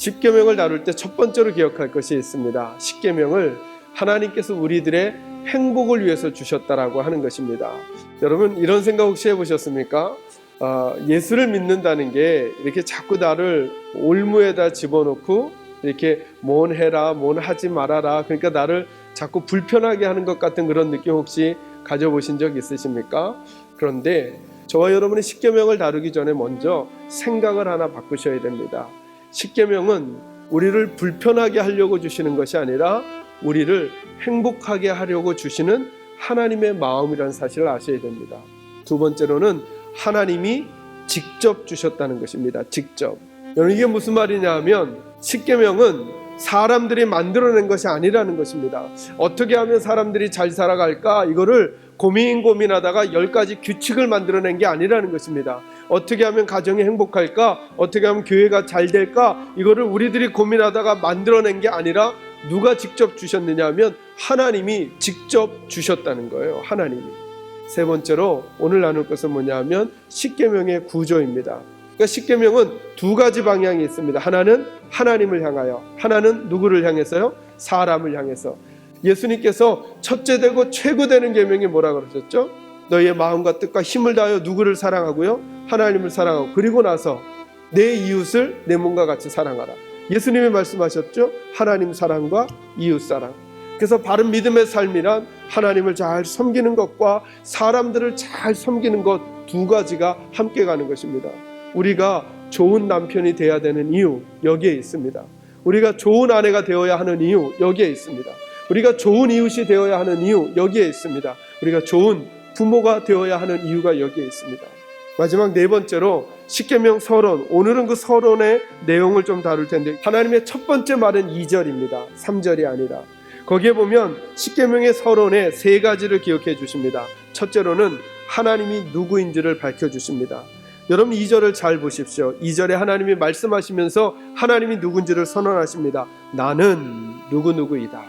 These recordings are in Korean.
십계명을 다룰 때 첫 번째로 기억할 것이 있습니다. 십계명을 하나님께서 우리들의 행복을 위해서 주셨다라고 하는 것입니다. 여러분, 이런 생각 혹시 해보셨습니까? 예수를 믿는다는 게 이렇게 자꾸 나를 올무에다 집어넣고 이렇게 뭔 해라, 뭔 하지 말아라, 그러니까 나를 자꾸 불편하게 하는 것 같은 그런 느낌 혹시 가져보신 적 있으십니까? 그런데 저와 여러분이 십계명을 다루기 전에 먼저 생각을 하나 바꾸셔야 됩니다. 십계명은 우리를 불편하게 하려고 주시는 것이 아니라 우리를 행복하게 하려고 주시는 하나님의 마음이라는 사실을 아셔야 됩니다. 두 번째로는 하나님이 직접 주셨다는 것입니다. 직접. 여러분, 이게 무슨 말이냐 하면 십계명은 사람들이 만들어낸 것이 아니라는 것입니다. 어떻게 하면 사람들이 잘 살아갈까? 이거를 고민하다가 10가지 규칙을 만들어낸 게 아니라는 것입니다. 어떻게 하면 가정이 행복할까? 어떻게 하면 교회가 잘 될까? 이거를 우리들이 고민하다가 만들어낸 게 아니라 누가 직접 주셨느냐 하면 하나님이 직접 주셨다는 거예요. 하나님이. 세 번째로 오늘 나눌 것은 뭐냐 하면 십계명의 구조입니다. 그러니까 십계명은 두 가지 방향이 있습니다. 하나는 하나님을 향하여, 하나는 누구를 향해서요? 사람을 향해서. 예수님께서 첫째 되고 최고 되는 계명이 뭐라고 그러셨죠? 너희의 마음과 뜻과 힘을 다하여 누구를 사랑하고요? 하나님을 사랑하고, 그리고 나서 내 이웃을 내 몸과 같이 사랑하라. 예수님이 말씀하셨죠? 하나님 사랑과 이웃 사랑. 그래서 바른 믿음의 삶이란 하나님을 잘 섬기는 것과 사람들을 잘 섬기는 것 두 가지가 함께 가는 것입니다. 우리가 좋은 남편이 되어야 되는 이유 여기에 있습니다. 우리가 좋은 아내가 되어야 하는 이유 여기에 있습니다. 우리가 좋은 이웃이 되어야 하는 이유 여기에 있습니다. 우리가 좋은 부모가 되어야 하는 이유가 여기에 있습니다. 마지막 네 번째로 십계명 서론. 오늘은 그 서론의 내용을 좀 다룰 텐데 하나님의 첫 번째 말은 2절입니다. 3절이 아니라. 거기에 보면 십계명의 서론에 세 가지를 기억해 주십니다. 첫째로는 하나님이 누구인지를 밝혀주십니다. 여러분 2절을 잘 보십시오. 2절에 하나님이 말씀하시면서 하나님이 누군지를 선언하십니다. 나는 누구누구이다.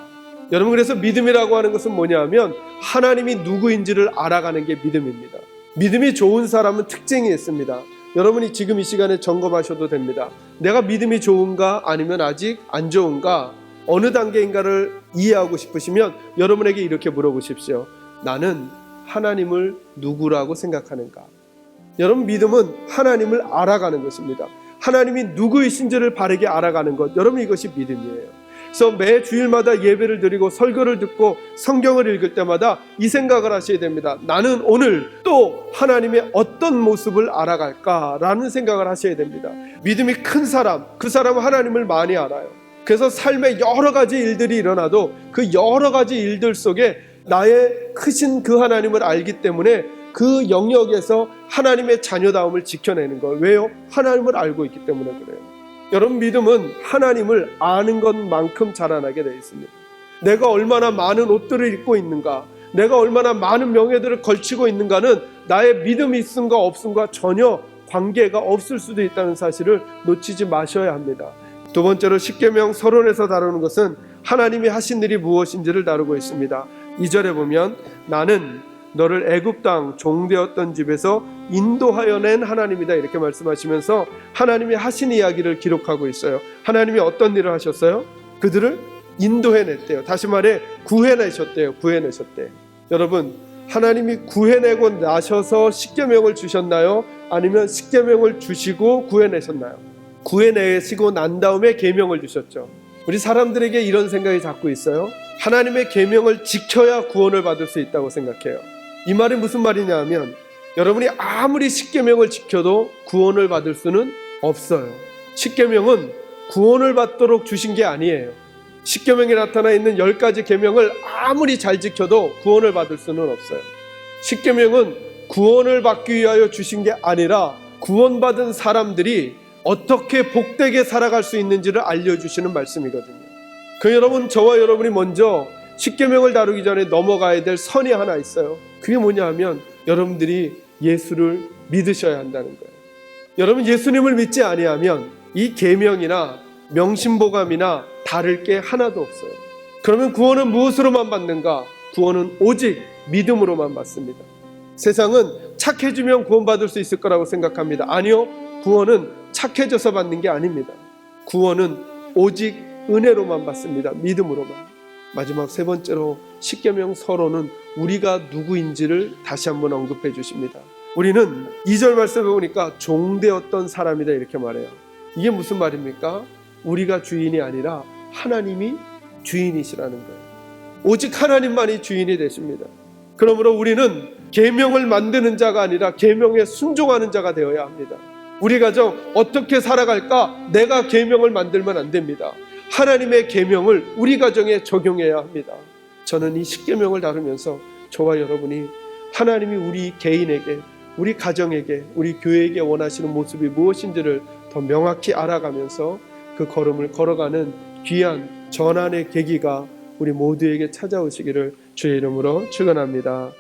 여러분, 그래서 믿음이라고 하는 것은 뭐냐 하면 하나님이 누구인지를 알아가는 게 믿음입니다. 믿음이 좋은 사람은 특징이 있습니다. 여러분이 지금 이 시간에 점검하셔도 됩니다. 내가 믿음이 좋은가 아니면 아직 안 좋은가, 어느 단계인가를 이해하고 싶으시면 여러분에게 이렇게 물어보십시오. 나는 하나님을 누구라고 생각하는가? 여러분, 믿음은 하나님을 알아가는 것입니다. 하나님이 누구이신지를 바르게 알아가는 것, 여러분 이것이 믿음이에요. 그래서 매 주일마다 예배를 드리고 설교를 듣고 성경을 읽을 때마다 이 생각을 하셔야 됩니다. 나는 오늘 또 하나님의 어떤 모습을 알아갈까라는 생각을 하셔야 됩니다. 믿음이 큰 사람, 그 사람은 하나님을 많이 알아요. 그래서 삶에 여러 가지 일들이 일어나도 그 여러 가지 일들 속에 나의 크신 그 하나님을 알기 때문에 그 영역에서 하나님의 자녀다움을 지켜내는 거예요. 왜요? 하나님을 알고 있기 때문에 그래요. 여러분, 믿음은 하나님을 아는 것만큼 자라나게 되어 있습니다. 내가 얼마나 많은 옷들을 입고 있는가, 내가 얼마나 많은 명예들을 걸치고 있는가는 나의 믿음이 있음과 없음과 전혀 관계가 없을 수도 있다는 사실을 놓치지 마셔야 합니다. 두 번째로 십계명 서론에서 다루는 것은 하나님이 하신 일이 무엇인지를 다루고 있습니다. 2절에 보면 나는 너를 애굽 땅 종되었던 집에서 인도하여 낸 하나님이다, 이렇게 말씀하시면서 하나님이 하신 이야기를 기록하고 있어요. 하나님이 어떤 일을 하셨어요? 그들을 인도해냈대요. 다시 말해 구해내셨대요. 구해내셨대. 여러분, 하나님이 구해내고 나셔서 십계명을 주셨나요? 아니면 십계명을 주시고 구해내셨나요? 구해내시고 난 다음에 계명을 주셨죠. 우리 사람들에게 이런 생각이 자꾸 있어요. 하나님의 계명을 지켜야 구원을 받을 수 있다고 생각해요. 이 말이 무슨 말이냐 하면 여러분이 아무리 십계명을 지켜도 구원을 받을 수는 없어요. 십계명은 구원을 받도록 주신 게 아니에요. 십계명에 나타나 있는 10가지 계명을 아무리 잘 지켜도 구원을 받을 수는 없어요. 십계명은 구원을 받기 위하여 주신 게 아니라 구원받은 사람들이 어떻게 복되게 살아갈 수 있는지를 알려주시는 말씀이거든요. 그 여러분, 저와 여러분이 먼저 십계명을 다루기 전에 넘어가야 될 선이 하나 있어요. 그게 뭐냐 하면 여러분들이 예수를 믿으셔야 한다는 거예요. 여러분, 예수님을 믿지 아니하면 이 계명이나 명심보감이나 다를 게 하나도 없어요. 그러면 구원은 무엇으로만 받는가? 구원은 오직 믿음으로만 받습니다. 세상은 착해지면 구원받을 수 있을 거라고 생각합니다. 아니요, 구원은 착해져서 받는 게 아닙니다. 구원은 오직 은혜로만 받습니다. 믿음으로만. 마지막 세 번째로 십계명 서로는 우리가 누구인지를 다시 한번 언급해 주십니다. 우리는 2절 말씀에 보니까 종되었던 사람이다 이렇게 말해요. 이게 무슨 말입니까? 우리가 주인이 아니라 하나님이 주인이시라는 거예요. 오직 하나님만이 주인이 되십니다. 그러므로 우리는 계명을 만드는 자가 아니라 계명에 순종하는 자가 되어야 합니다. 우리 가정 어떻게 살아갈까? 내가 계명을 만들면 안 됩니다. 하나님의 계명을 우리 가정에 적용해야 합니다. 저는 이 십계명을 다루면서 저와 여러분이 하나님이 우리 개인에게, 우리 가정에게, 우리 교회에게 원하시는 모습이 무엇인지를 더 명확히 알아가면서 그 걸음을 걸어가는 귀한 전환의 계기가 우리 모두에게 찾아오시기를 주의 이름으로 축원합니다.